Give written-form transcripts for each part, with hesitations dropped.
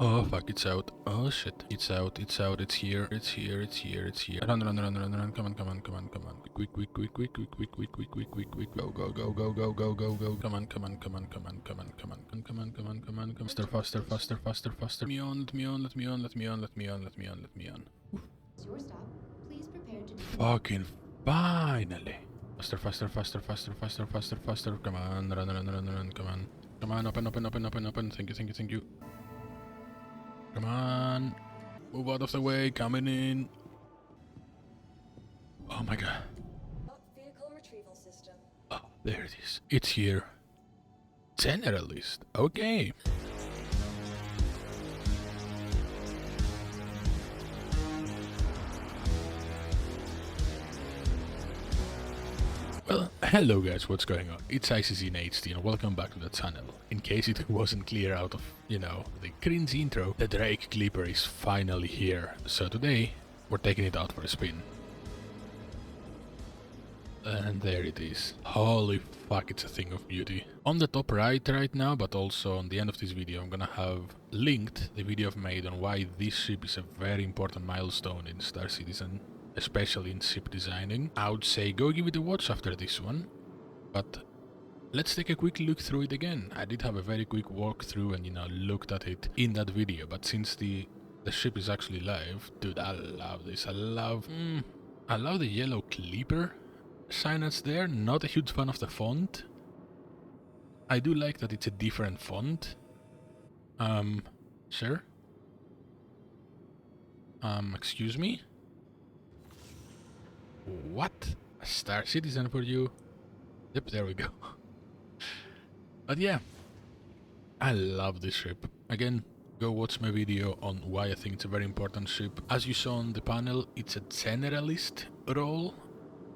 Oh fuck, it's out. Oh shit. It's out, it's out, it's here, it's here, it's here, it's here. Run, run, run, run, run. Come on, come on, come on, come on. Quick, quick, quick, quick, quick, quick, quick, quick, quick, quick, quick. Go, go, go, go, go, go, go, go. Come on, come on, come on, come on, come on, come on, come on, come on, come on, come faster, faster, faster, faster, faster. Let me on, let me on, let me on, let me on, let me on, let me on, let me on. It's your stop. Please prepare to Fucking finally. Faster, faster, faster, faster, faster, faster, faster. Come on, run, run, run, run, come on. Come on, open, open, open, open, open. Thank you, thank you, thank you. Come on. Move out of the way, coming in. Oh my god. vehicle retrieval system. Oh, there it is. It's here. Generalist. Okay. Well, hello guys, what's going on? It's ICZ and welcome back to the channel. In case it wasn't clear out of, the cringy intro, the Drake Clipper is finally here. So today, we're taking it out for a spin. And there it is. Holy fuck, it's a thing of beauty. On the top right now, but also on the end of this video, I'm gonna have linked the video I've made on why this ship is a very important milestone in Star Citizen, especially in ship designing. I would say go give it a watch after this one, but let's take a quick look through it again. I did have a very quick walkthrough and looked at it in that video, but since the ship is actually live, dude, I love this. I love the yellow Clipper signage there. Not a huge fan of the font. I do like that it's a different font. Sure. Excuse me? What? A Star Citizen for you? Yep, there we go. But yeah, I love this ship. Again, go watch my video on why I think it's a very important ship. As you saw on the panel, it's a generalist role.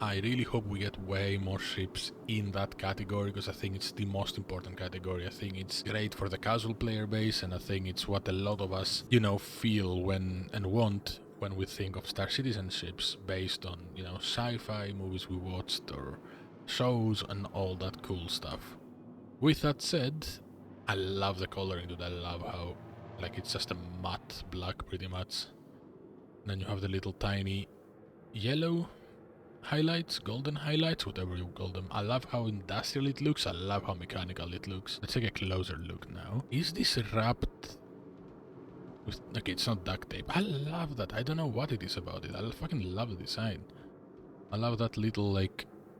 I really hope we get way more ships in that category, because I think it's the most important category. I think it's great for the casual player base, and I think it's what a lot of us, feel when and want when we think of Star Citizen ships based on, sci-fi movies we watched or shows and all that cool stuff. With that said, I love the coloring, dude. I love how, it's just a matte black pretty much. And then you have the little tiny yellow highlights, golden highlights, whatever you call them. I love how industrial it looks. I love how mechanical it looks. Let's take a closer look now. Is this wrapped with... Okay, it's not duct tape. I love that. I don't know what it is about it. I fucking love the design. I love that little,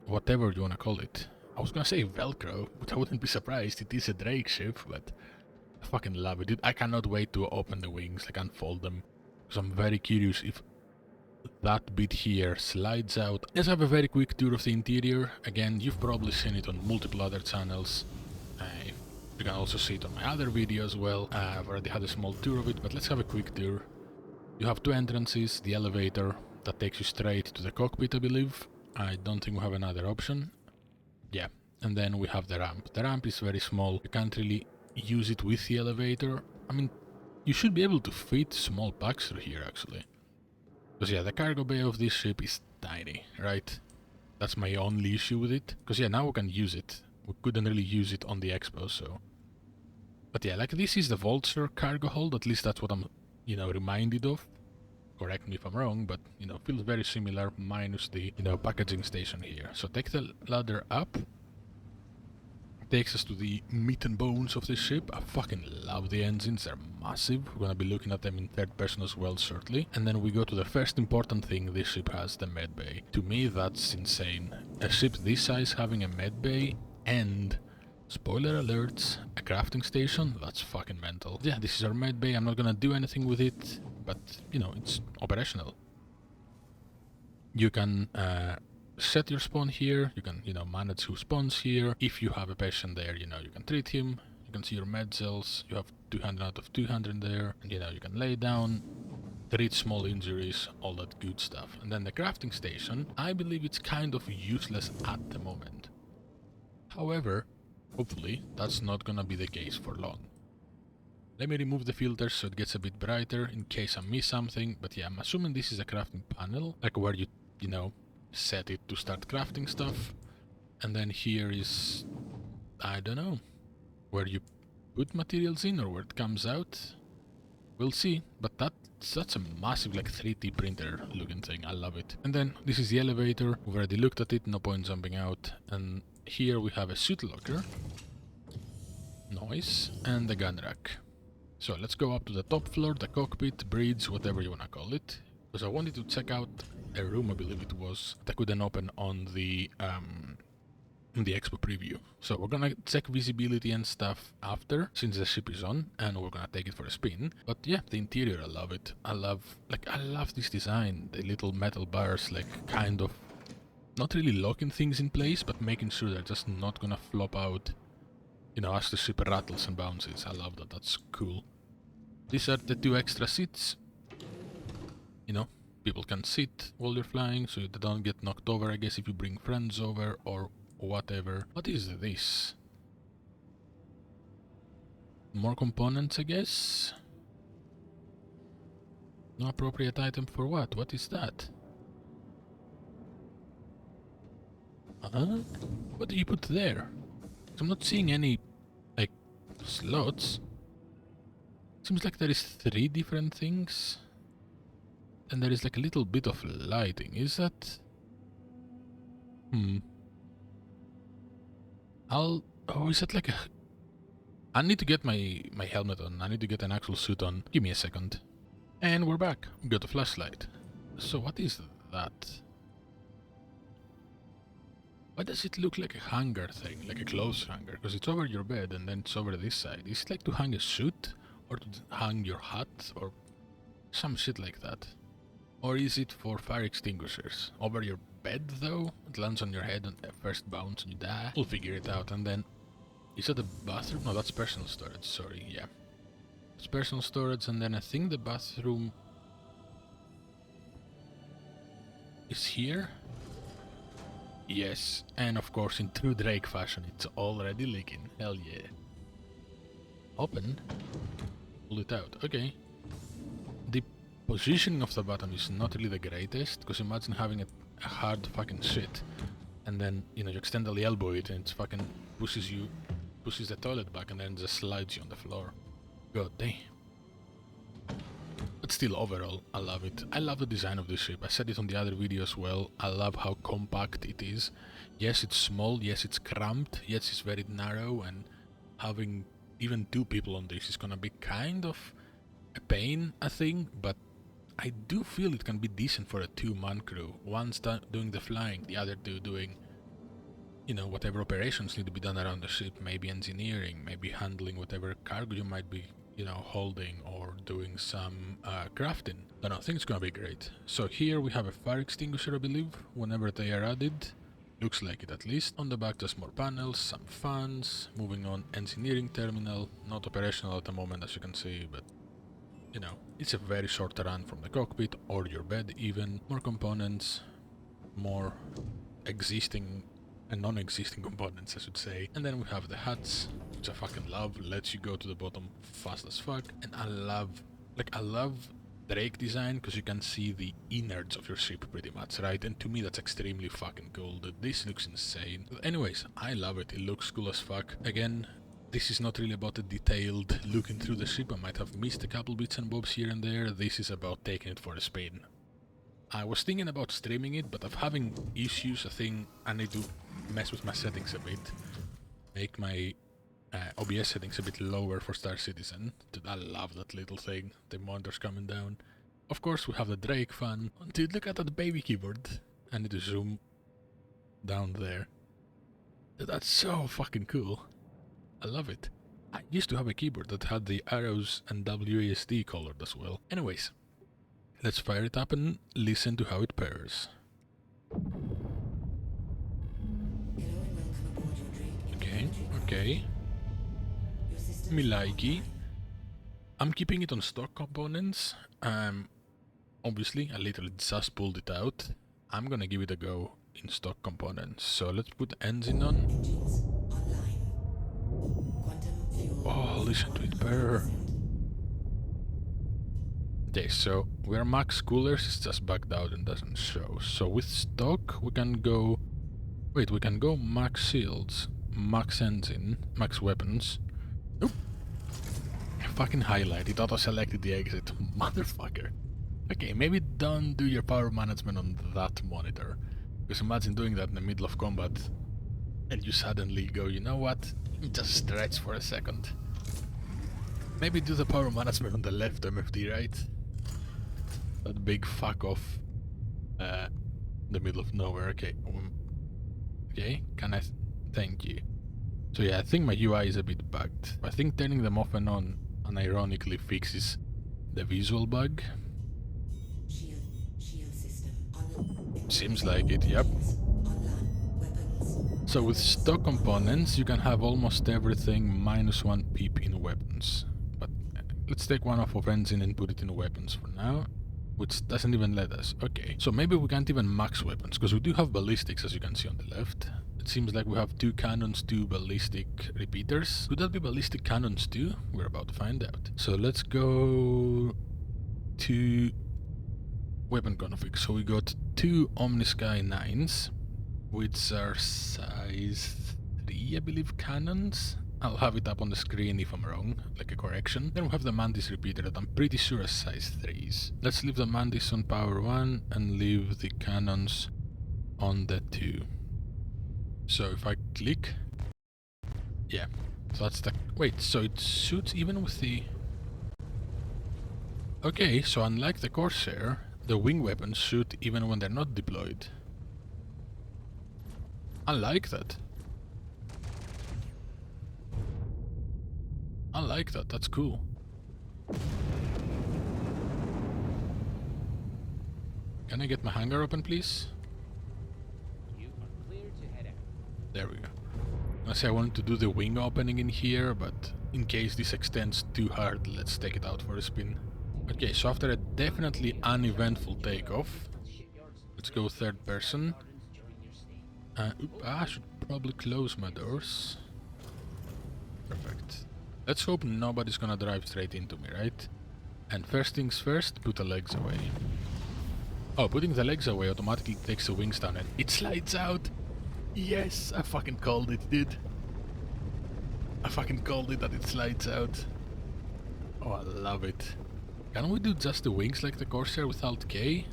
whatever you want to call it. I was gonna say Velcro, but I wouldn't be surprised. It is a Drake ship, but I fucking love it. Dude, I cannot wait to open the wings, unfold them. Because I'm very curious if that bit here slides out. Let's have a very quick tour of the interior. Again, you've probably seen it on multiple other channels. You can also see it on my other video as well. I've already had a small tour of it, but let's have a quick tour. You have two entrances, the elevator that takes you straight to the cockpit, I believe. I don't think we have another option. Yeah, and then we have the ramp. The ramp is very small. You can't really use it with the elevator. I mean, you should be able to fit small packs through here, actually. Because yeah, the cargo bay of this ship is tiny, right? That's my only issue with it. Because yeah, now we can use it. We couldn't really use it on the expo, so... But yeah, this is the Vulture cargo hold. At least that's what I'm, reminded of. Correct me if I'm wrong, but, feels very similar, minus the, packaging station here. So take the ladder up. Takes us to the meat and bones of this ship. I fucking love the engines, they're massive. We're gonna be looking at them in third person as well shortly. And then we go to the first important thing this ship has, the med bay. To me, that's insane. A ship this size having a med bay and, spoiler alerts, a crafting station? That's fucking mental. Yeah, this is our med bay. I'm not gonna do anything with it, but, it's operational. You can set your spawn here, you can, manage who spawns here. If you have a patient there, you can treat him. You can see your med cells, you have 200 out of 200 there, and you can lay down, treat small injuries, all that good stuff. And then the crafting station, I believe it's kind of useless at the moment. However, hopefully, that's not gonna be the case for long. Let me remove the filters so it gets a bit brighter in case I miss something, but yeah, I'm assuming this is a crafting panel, where you set it to start crafting stuff. And then here is, I don't know, where you put materials in or where it comes out. We'll see, but that's such a massive like 3D printer looking thing. I love it. And then this is the elevator. We've already looked at it, no point jumping out. And here we have a suit locker. Nice. And the gun rack. So let's go up to the top floor, the cockpit, bridge, whatever you wanna call it. Because I wanted to check out a room, I believe it was, that I couldn't open on the expo preview. So we're gonna check visibility and stuff after, since the ship is on, and we're gonna take it for a spin. But yeah, the interior, I love it. I love this design. The little metal bars, like, kind of not really locking things in place, but making sure they're just not gonna flop out, you know, as the ship rattles and bounces. I love that. That's cool. These are the 2 extra seats. You know, people can sit while you're flying, so they don't get knocked over, I guess, if you bring friends over or whatever. What is this? More components, I guess? No appropriate item for what? What is that? What do you put there? I'm not seeing any, like, slots. Seems like there is 3 different things. And there is like a little bit of lighting. Is that... Oh, is that like a... I need to get my helmet on. I need to get an actual suit on. Give me a second. And we're back. We got a flashlight. So what is that? Why does it look like a hanger thing? Like a clothes hanger? Because it's over your bed and then it's over this side. Is it like to hang a suit? Or to hang your hat? Or some shit like that? Or is it for fire extinguishers? Over your bed, though? It lands on your head and first bounce and you die? We'll figure it out. And then... Is that a bathroom? No, that's personal storage. Sorry, yeah. It's personal storage, and then I think the bathroom... is here? Yes. And of course, in true Drake fashion, it's already leaking. Hell yeah. Open. Pull it out. Okay. The positioning of the bottom is not really the greatest, because imagine having a hard fucking shit, and then, you know, you extend the elbow it and it fucking pushes the toilet back and then just slides you on the floor. God damn. But still, overall, I love it. I love the design of this ship. I said it on the other video as well. I love how compact it is. Yes, it's small, yes, it's cramped, yes, it's very narrow, and having even 2 people on this is gonna be kind of a pain, I think, but I do feel it can be decent for a 2-man crew. One's doing the flying, the other 2 doing, you know, whatever operations need to be done around the ship, maybe engineering, maybe handling whatever cargo you might be, you know, holding, or doing some crafting. I don't know, I think it's gonna be great. So here we have a fire extinguisher, I believe, whenever they are added. Looks like it, at least. On the back, just more panels, some fans. Moving on, engineering terminal. Not operational at the moment, as you can see, but, you know, it's a very short run from the cockpit or your bed even. More components, more existing and non-existing components, I should say. And then we have the hats, which I fucking love. Lets you go to the bottom fast as fuck. And I love Drake design, because you can see the innards of your ship pretty much, right? And to me that's extremely fucking cool. This looks insane. But anyways, I love it. It looks cool as fuck. Again, this is not really about a detailed looking through the ship. I might have missed a couple bits and bobs here and there. This is about taking it for a spin. I was thinking about streaming it, but I'm having issues. I think I need to mess with my settings a bit. Make my OBS settings a bit lower for Star Citizen. Dude, I love that little thing. The monitor's coming down. Of course, we have the Drake fan. Dude, look at that baby keyboard. I need to zoom down there. Dude, that's so fucking cool. I love it. I used to have a keyboard that had the arrows and WASD colored as well. Anyways, let's fire it up and listen to how it pairs. Okay. Me likey. I'm keeping it on stock components. Obviously, I literally just pulled it out. I'm gonna give it a go in stock components. So let's put the engine on. Oh, listen to it purr. Okay, so we're max coolers, it's just bugged out and doesn't show. So with stock, we can go... Wait, we can go max shields, max engine, max weapons. Nope. fucking highlight. It auto-selected the exit. Motherfucker. Okay, maybe don't do your power management on that monitor. Because imagine doing that in the middle of combat and you suddenly go, you know what? Just stretch for a second. Maybe do the power management on the left MFD, right? That big fuck off. The middle of nowhere. Okay. Okay, can I... Thank you. So yeah, I think my UI is a bit bugged. I think turning them off and on unironically fixes the visual bug. Shield system on. Seems like it, yep. So with stock components, you can have almost everything -1 pip in weapons. But let's take one off of engine and put it in weapons for now, which doesn't even let us. Okay, so maybe we can't even max weapons, because we do have ballistics, as you can see on the left. It seems like we have 2 cannons, 2 ballistic repeaters. Could that be ballistic cannons too? We're about to find out. So let's go to weapon config. So we got 2 Omnisky 9s, which are size 3, I believe, cannons. I'll have it up on the screen if I'm wrong, like a correction. Then we have the Mantis repeater that I'm pretty sure is size 3s. Let's leave the Mantis on power 1 and leave the cannons on the 2. So if I click... Yeah, so that's the... Wait, so it shoots even with the... Okay, so unlike the Corsair, the wing weapons shoot even when they're not deployed. I like that. I like that, that's cool. Can I get my hangar open, please? You are clear to head out. There we go. I say I wanted to do the wing opening in here, but in case this extends too hard, let's take it out for a spin. Okay, so after a definitely uneventful takeoff, let's go third person. I should probably close my doors. Perfect. Let's hope nobody's gonna drive straight into me, right? And first things first, put the legs away. Oh, putting the legs away automatically takes the wings down and it slides out! Yes! I fucking called it, dude. I fucking called it that it slides out. Oh, I love it. Can we do just the wings like the Corsair with Alt K?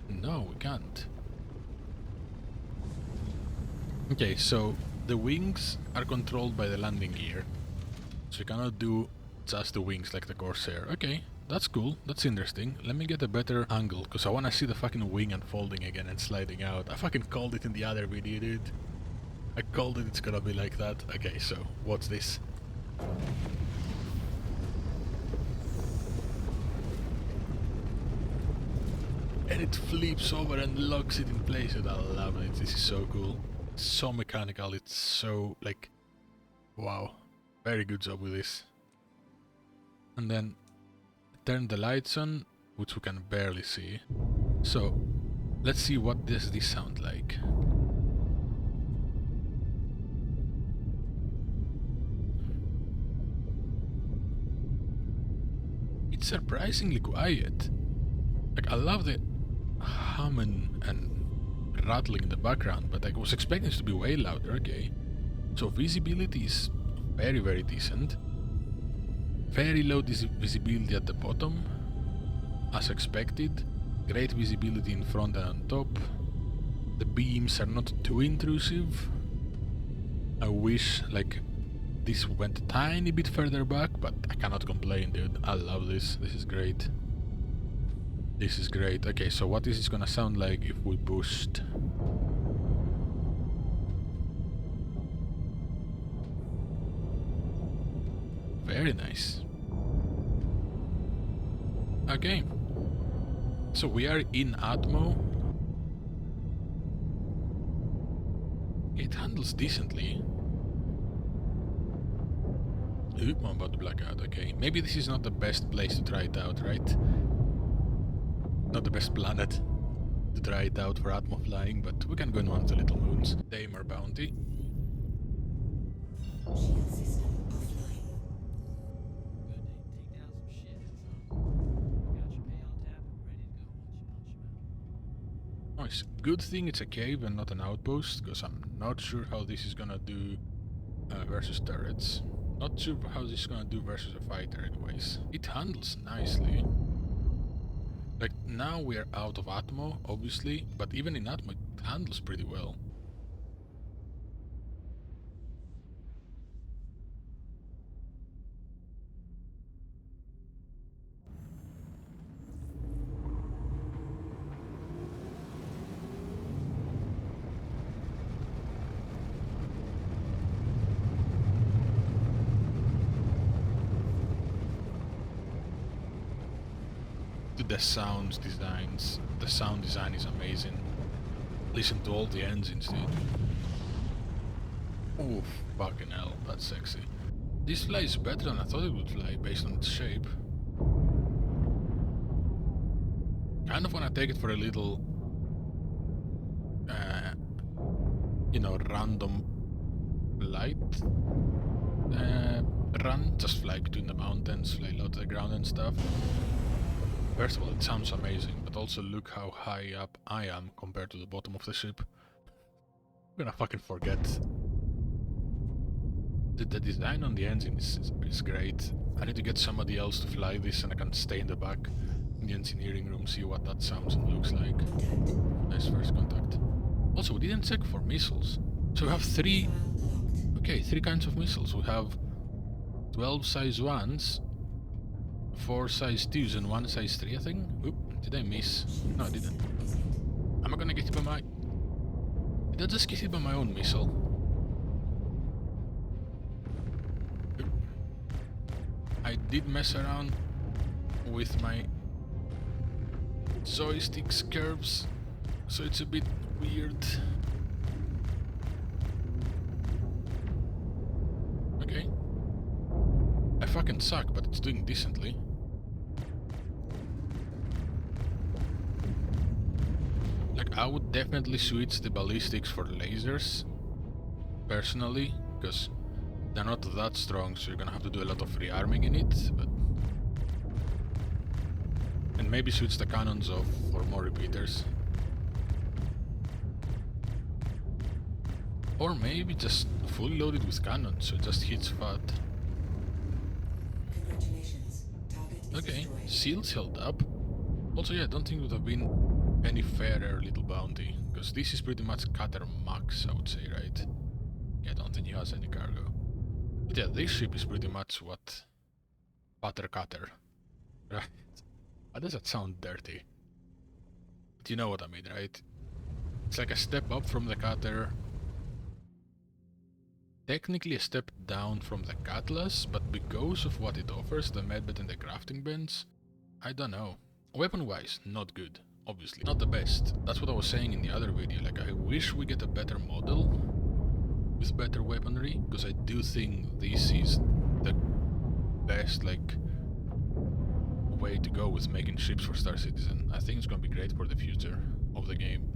No, we can't. Okay, so the wings are controlled by the landing gear. So you cannot do just the wings like the Corsair. Okay, that's cool, that's interesting. Let me get a better angle, because I want to see the fucking wing unfolding again and sliding out. I fucking called it in the other video, dude. I called it, it's gonna be like that. Okay, so, what's this? And it flips over and locks it in place, and I love it. This is so cool. It's so mechanical, it's so, like, wow. Very good job with this. And then turn the lights on, which we can barely see. So let's see what does this sound like. It's surprisingly quiet. Like, I love the humming and rattling in the background, but I was expecting it to be way louder. Okay, so visibility is very, very decent. Very low visibility at the bottom, as expected. Great visibility in front and on top. The beams are not too intrusive. I wish, like, this went a tiny bit further back, but I cannot complain, dude. I love this. This is great. This is great. Okay, so what is this gonna sound like if we boost? Very nice. Okay. So we are in Atmo. It handles decently. Oop, I'm about to black out. Okay, maybe this is not the best place to try it out, right? Not the best planet to try it out for Atmo flying, but we can go on one of the little moons. Damer bounty. Shield system offline. Good, take down some shit. Got your pay on tap and ready to go once you punch him out. Nice. Good thing it's a cave and not an outpost, because I'm not sure how this is gonna do versus turrets. Not sure how this is gonna do versus a fighter anyways. It handles nicely. Like, now we're out of Atmo, obviously, but even in Atmo it handles pretty well. The sound design is amazing. Listen to all the engines, dude. Oh, fucking hell, that's sexy. This flies better than I thought it would fly based on its shape. Kind of wanna take it for a little, you know, random flight run. Just fly between the mountains, fly low to the ground and stuff. First of all, it sounds amazing, but also look how high up I am compared to the bottom of the ship. I'm gonna fucking forget. The design on the engine is great. I need to get somebody else to fly this and I can stay in the back in the engineering room, see what that sounds and looks like. Nice first contact. Also, we didn't check for missiles. So we have three kinds of missiles. We have 12 size 1s, 4 size 2s and 1 size 3, I think. Oop, did I miss? No, I didn't. Am I gonna get hit by my... Did I just get hit by my own missile? Oop. I did mess around with my joystick's curves, so it's a bit weird. Okay. I fucking suck, but it's doing decently. Like, I would definitely switch the ballistics for lasers, personally, because they're not that strong, so you're gonna have to do a lot of rearming in it, but... And maybe switch the cannons off for more repeaters. Or maybe just fully loaded with cannons, so it just hits fat. Congratulations. Target is Okay, destroyed. seals held up. Also, yeah, I don't think it would have been any fairer little bounty, because this is pretty much cutter max, I would say, right? Yeah, I don't think he has any cargo. But yeah, this ship is pretty much what... Cutter. Right? Why does that sound dirty? But you know what I mean, right? It's like a step up from the cutter. Technically a step down from the Cutlass, but because of what it offers, the medbed and the crafting bench, I don't know. Weapon-wise, not good. Obviously. Not the best. That's what I was saying in the other video. Like, I wish we get a better model with better weaponry, because I do think this is the best, like, way to go with making ships for Star Citizen. I think it's gonna be great for the future of the game.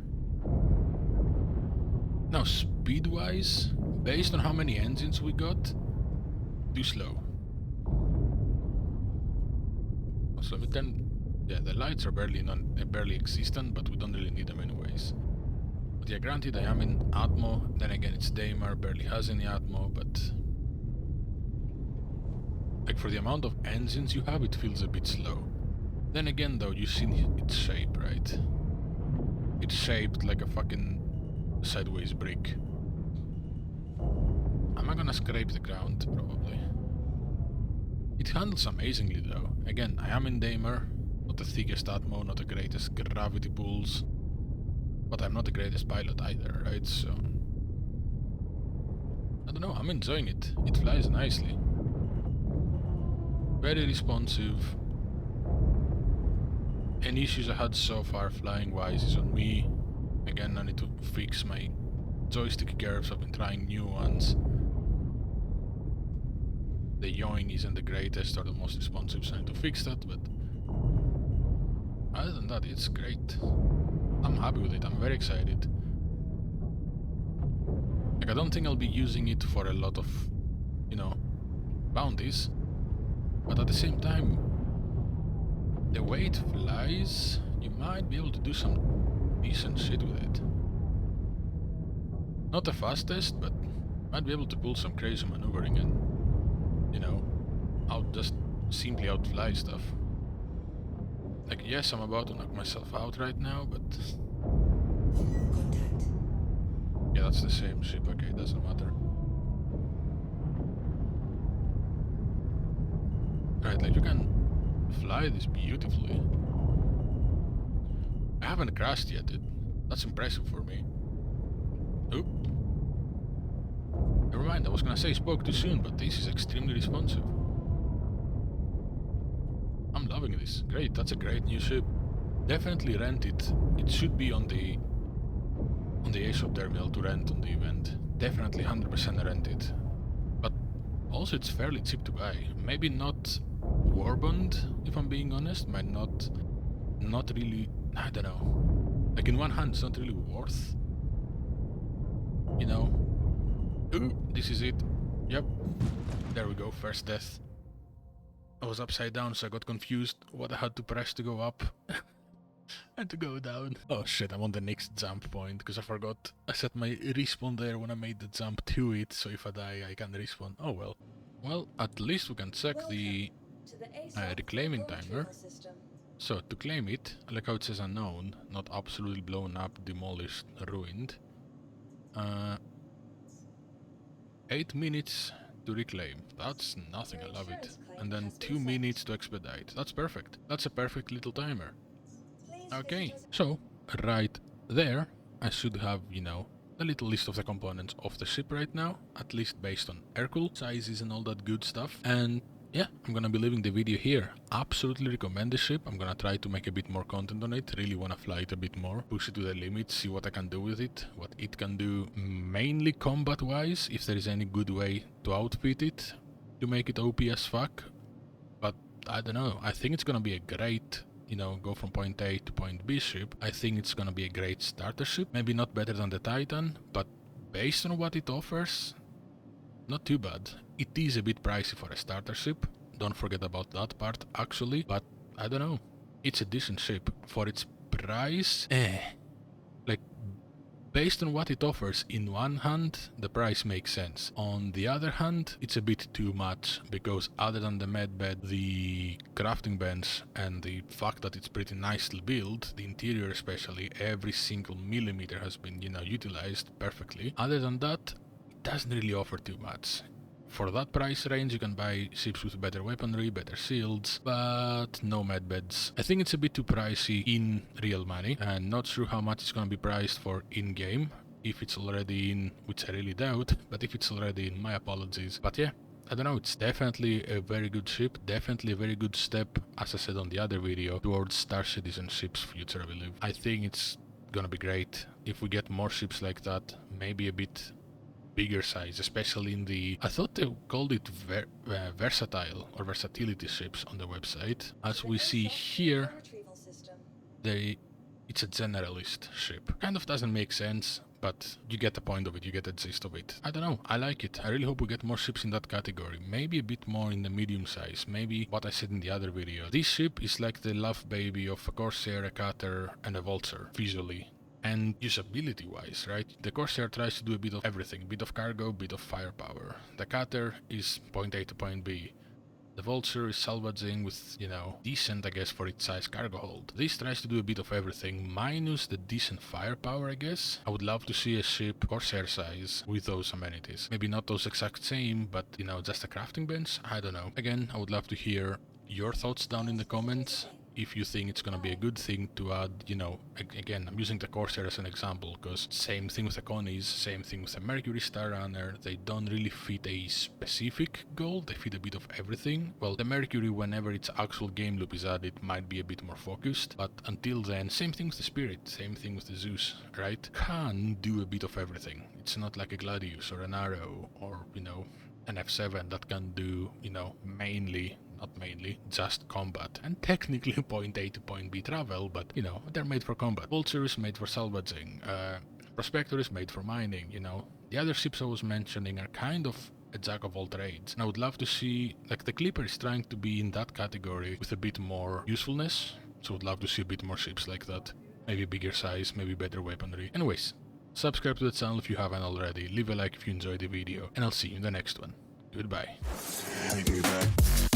Now, speed-wise, based on how many engines we got, too slow. So let me turn... Yeah, the lights are barely existent, but we don't really need them anyways. But yeah, granted, I am in Atmo, then again it's Daymar, barely has any Atmo, but... Like, for the amount of engines you have, it feels a bit slow. Then again, though, you've seen its shape, right? It's shaped like a fucking sideways brick. Am I gonna scrape the ground? Probably. It handles amazingly, though. Again, I am in Daymar. Not the thickest Atmo, not the greatest gravity pulls. But I'm not the greatest pilot either, right? So... I don't know, I'm enjoying it. It flies nicely. Very responsive. Any issues I had so far flying-wise is on me. Again, I need to fix my joystick curves. I've been trying new ones. The yawing isn't the greatest or the most responsive, so I need to fix that, but... Other than that, it's great. I'm happy with it, I'm very excited. Like, I don't think I'll be using it for a lot of, you know, bounties. But at the same time, the way it flies, you might be able to do some decent shit with it. Not the fastest, but might be able to pull some crazy maneuvering in. you know, just simply outfly stuff. Like, yes, I'm about to knock myself out right now, but Contact. yeah, that's the same ship. Okay, doesn't matter. Right, like you can fly this beautifully. I haven't crashed yet, dude. That's impressive for me. Oop. Never mind, I was gonna say spoke too soon, but this is extremely responsive. I'm loving this. Great, that's a great new ship. Definitely rent it. It should be on the eShop terminal to rent on the event. Definitely 100% rent it. But also it's fairly cheap to buy. Maybe not Warbond, if I'm being honest. Might not really, I don't know. Like in one hand, it's not really worth, you know. Ooh, this is it. Yep. There we go, first death. I was upside down, so I got confused what I had to press to go up. And to go down. Oh shit, I'm on the next jump point, because I forgot. I set my respawn there when I made the jump to it, so if I die, I can respawn. Oh well. Well, at least we can check the To the ASOP reclaiming vehicle timer. retrieval system. So, to claim it, I like how it says unknown, not absolutely blown up, demolished, ruined. 8 minutes to reclaim. That's nothing, I love it. And then 2 minutes to expedite. That's perfect. That's a perfect little timer. Okay, so right there, I should have, you know, a little list of the components of the ship right now, at least based on aircool, sizes and all that good stuff. And yeah, I'm gonna be leaving the video here. Absolutely recommend the ship. I'm gonna try to make a bit more content on it. Really wanna fly it a bit more, push it to the limit, see what I can do with it, what it can do mainly combat-wise, if there is any good way to outfit it, to make it OP as fuck. But I don't know, I think it's gonna be a great, you know, go from point A to point B ship. I think it's gonna be a great starter ship. Maybe not better than the Titan, but based on what it offers, not too bad. It is a bit pricey for a starter ship. Don't forget about that part, actually. But I don't know. It's a decent ship. For its price, like, based on what it offers, in one hand, the price makes sense. On the other hand, it's a bit too much, because other than the medbed, the crafting bench, and the fact that it's pretty nicely built, the interior especially, every single millimeter has been, you know, utilized perfectly. Other than that, it doesn't really offer too much. For that price range, you can buy ships with better weaponry, better shields, but no medbeds. I think it's a bit too pricey in real money, and not sure how much it's gonna be priced for in-game. If it's already in, which I really doubt, but if it's already in, my apologies. But yeah, I don't know, it's definitely a very good ship, definitely a very good step, as I said on the other video, towards Star Citizen ships future, I believe. I think it's gonna be great if we get more ships like that, maybe a bit bigger size, especially in the, I thought they called it versatile or versatility ships on the website. As we see here, Retrieval system. it's a generalist ship. Kind of doesn't make sense, but you get the point of it, you get the gist of it. I don't know, I like it. I really hope we get more ships in that category. Maybe a bit more in the medium size, maybe what I said in the other video. This ship is like the love baby of a Corsair, a Cutter, and a Vulture, visually. And usability wise, right? The Corsair tries to do a bit of everything, bit of cargo, bit of firepower. The Cutter is point A to point B. The Vulture is salvaging with, you know, decent, I guess, for its size cargo hold. This tries to do a bit of everything, minus the decent firepower, I guess. I would love to see a ship Corsair size with those amenities. Maybe not those exact same, but, you know, just a crafting bench? I don't know. Again, I would love to hear your thoughts down in the comments. If you think it's gonna be a good thing to add, you know, again, I'm using the Corsair as an example, because same thing with the Connies, same thing with the Mercury Star Runner, they don't really fit a specific goal, they fit a bit of everything. Well, the Mercury, whenever its actual game loop is added, might be a bit more focused, but until then, same thing with the Spirit, same thing with the Zeus, right? Can do a bit of everything. It's not like a Gladius or an Arrow, or, you know, an F7 that can do, you know, not mainly, just combat, and technically point A to point B travel, but, you know, they're made for combat. Vulture is made for salvaging, Prospector is made for mining, you know. The other ships I was mentioning are kind of a jack of all trades, and I would love to see, like, the Clipper is trying to be in that category with a bit more usefulness, so I'd love to see a bit more ships like that. Maybe bigger size, maybe better weaponry. Anyways, subscribe to the channel if you haven't already, leave a like if you enjoyed the video, and I'll see you in the next one. Goodbye. Take me back.